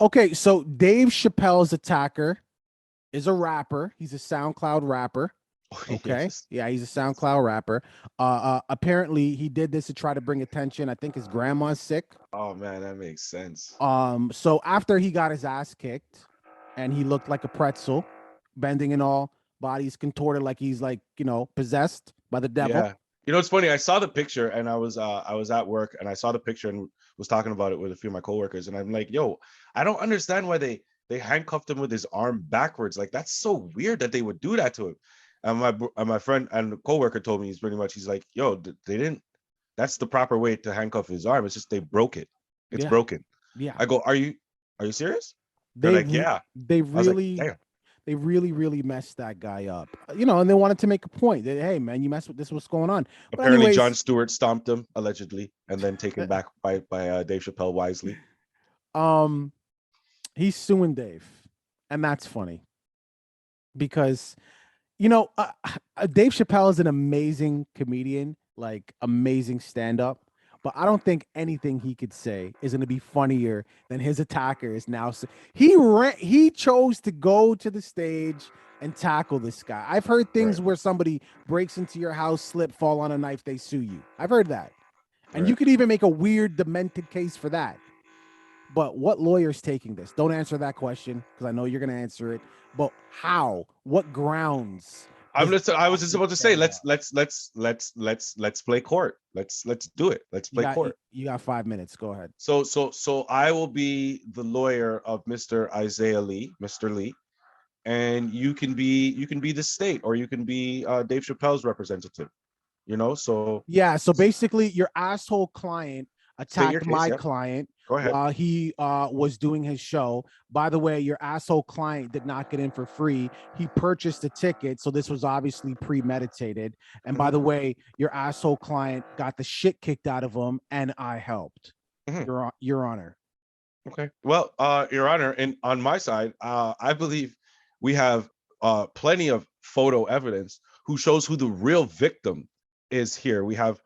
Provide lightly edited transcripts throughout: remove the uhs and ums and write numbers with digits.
Okay, so Dave Chappelle's attacker is a rapper. He's a SoundCloud rapper. Okay. Yes. Yeah, he's a Yes. SoundCloud rapper. Apparently he did this to try to bring attention. I think his grandma's sick. Oh man, that makes sense. So after he got his ass kicked and he looked like a pretzel, bending and all, body's contorted like he's like, possessed by the devil. Yeah. You know, it's funny. I saw the picture and I was at work and I saw the picture and was talking about it with a few of my coworkers. And I'm like, yo, I don't understand why they handcuffed him with his arm backwards. Like that's so weird that they would do that to him. And my friend and coworker told me he's like, yo, they didn't. That's the proper way to handcuff his arm. It's just they broke it. It's Yeah. broken. Yeah. I go, are you serious? They're They like, re- yeah. they I was like, really damn. they really really messed that guy up. And they wanted to make a point that, hey man, you messed with this, what's going on? But Apparently, John anyways, Stewart stomped him allegedly, and then taken back by Dave Chappelle wisely. um he's suing Dave. And that's funny because Dave Chappelle is an amazing comedian, like amazing stand up. But I don't think anything he could say is going to be funnier than his attacker is now. He chose to go to the stage and tackle this guy. I've heard Right, things where somebody breaks into your house, slip, fall on a knife, they sue you. I've heard that. And you right. could even make a weird, demented case for that. But what lawyer's taking this? Don't answer that question because I know you're going to answer it. But how? What grounds I'm does just. I was just about to say, stand up? let's play court. Let's do it. Let's You play got court. you got 5 minutes. Go ahead. So I will be the lawyer of Mr. Isaiah Lee, Mr. Lee, and you can be the state, or you can be Dave Chappelle's representative. So Yeah, so basically your asshole client state your attacked case. my Yep. client Go ahead. while he was doing his show. By the way, your asshole client did not get in for free. He purchased a ticket, so this was obviously premeditated. And by Mhm, the way, your asshole client got the shit kicked out of him, and I helped. mhm. Your Honor. Okay. Well, Your Honor, and on my side, I believe we have plenty of photo evidence who shows who the real victim is here. We have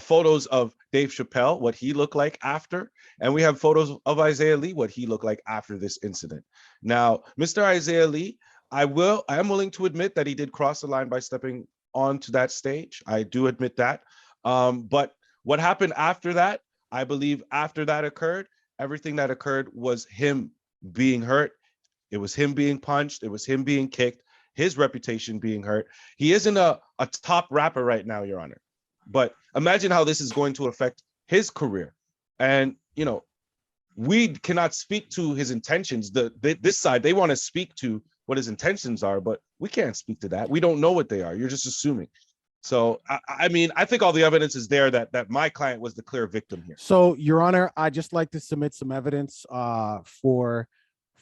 photos of Dave Chappelle, what he looked like after, and we have photos of Isaiah Lee, what he looked like after this incident. Now, Mr. Isaiah Lee, I am willing to admit that he did cross the line by stepping onto that stage. I do admit that. But what happened after that, I believe after that occurred, everything that occurred was him being hurt. It was him being punched. It was him being kicked, his reputation being hurt. He isn't a top rapper right now, Your Honor. But imagine how this is going to affect his career. And, we cannot speak to his intentions. This side, they want to speak to what his intentions are, but we can't speak to that. We don't know what they are. You're just assuming. So, I mean, I think all the evidence is there that my client was the clear victim here. So, Your Honor, I just like to submit some evidence for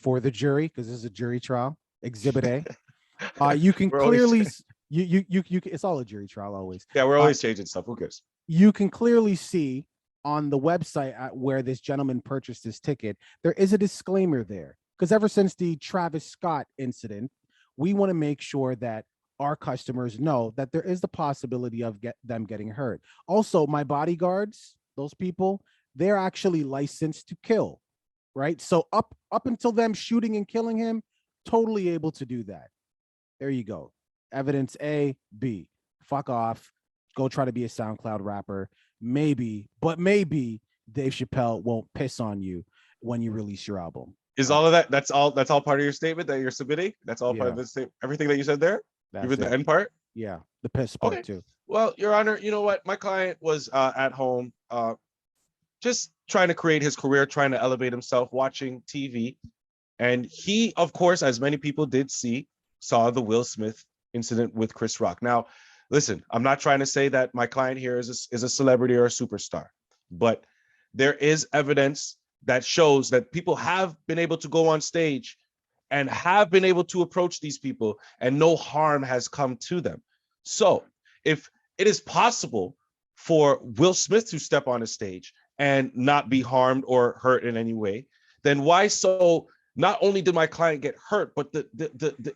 the jury because this is a jury trial. Exhibit A. You can We're always, clearly it's all a jury trial always. yeah, we're always changing stuff. Who cares? You can clearly see on the website where this gentleman purchased his ticket, there is a disclaimer there because ever since the Travis Scott incident, we want to make sure that our customers know that there is the possibility of them getting hurt. Also, my bodyguards, those people, they're actually licensed to kill, right? So up until them shooting and killing him, totally able to do that. There you go. Evidence A, B. Fuck off. Go try to be a SoundCloud rapper. Maybe Dave Chappelle won't piss on you when you release your album. Is all of that? That's all part of your statement that you're submitting. That's all part Yeah, of the statement. Everything that you said there, that's even the it. end part. Yeah, the piss part Okay. too. Well, Your Honor, you know what? My client was at home, just trying to create his career, trying to elevate himself, watching TV, and he, of course, as many people did see, saw the Will Smith incident with Chris Rock. Now, listen, I'm not trying to say that my client here is a celebrity or a superstar, but there is evidence that shows that people have been able to go on stage and have been able to approach these people and no harm has come to them. So if it is possible for Will Smith to step on a stage and not be harmed or hurt in any way, then why so not only did my client get hurt, but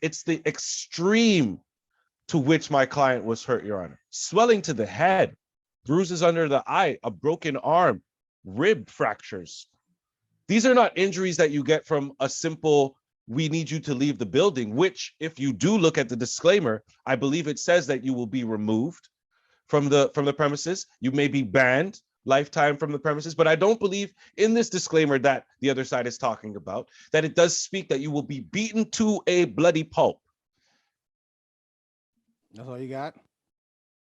it's the extreme to which my client was hurt, Your Honor. Swelling to the head, bruises under the eye, a broken arm, rib fractures. These are not injuries that you get from a simple "we need you to leave the building," which, if you do look at the disclaimer, I believe it says that you will be removed from the premises. You may be banned lifetime from the premises, but I don't believe in this disclaimer that the other side is talking about, that it does speak that you will be beaten to a bloody pulp. That's all you got?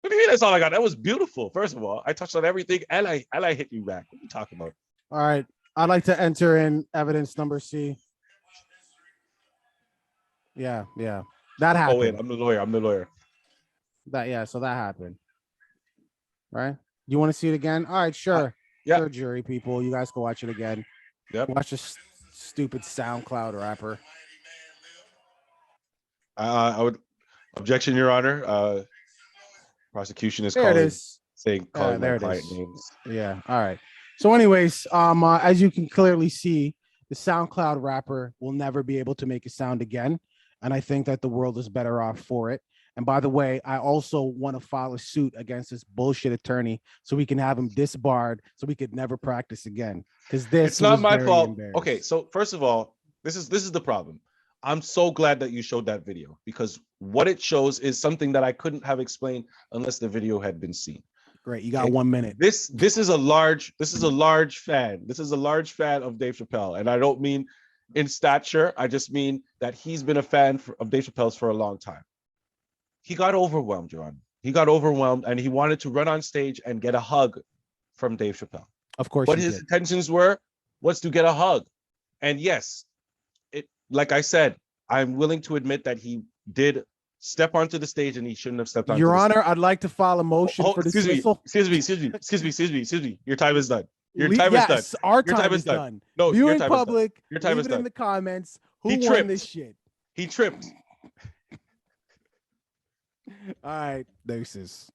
What do you mean that's all I got? That was beautiful. First of all, I touched on everything and I hit you back. What are you talking about? All right. I'd like to enter in evidence number C. Yeah. That happened. Oh wait, I'm the lawyer. So that happened. Right? You want to see it again? All right, sure. Yeah. Sure, jury people. You guys can watch it again. Yep. Watch this stupid SoundCloud rapper. I would objection, Your Honor. Prosecution is There it calling is. calling there my it client is. names. Yeah. All right. So, anyways, as you can clearly see, the SoundCloud rapper will never be able to make a sound again. And I think that the world is better off for it. And by the way, I also want to file a suit against this bullshit attorney so we can have him disbarred so we could never practice again. Because It's not my fault. Okay, so first of all, this is the problem. I'm so glad that you showed that video, because what it shows is something that I couldn't have explained unless the video had been seen. Great, you got 1 minute. This is a large fan. This is a large fan of Dave Chappelle, and I don't mean in stature. I just mean that he's been a fan of Dave Chappelle's for a long time. He got overwhelmed, Your Honor. He got overwhelmed, and he wanted to run on stage and get a hug from Dave Chappelle. Of course, what his intentions was to get a hug. And yes, like I said, I'm willing to admit that he did step onto the stage and he shouldn't have stepped onto Your the Honor, stage. I'd like to file a motion for dismissal. Excuse me. Your time is done. Your time is done. Our time is done. No, viewing your time public. Is done. Your time leave is it done. in the comments. Who He won tripped. this shit? He tripped. All right, deuces.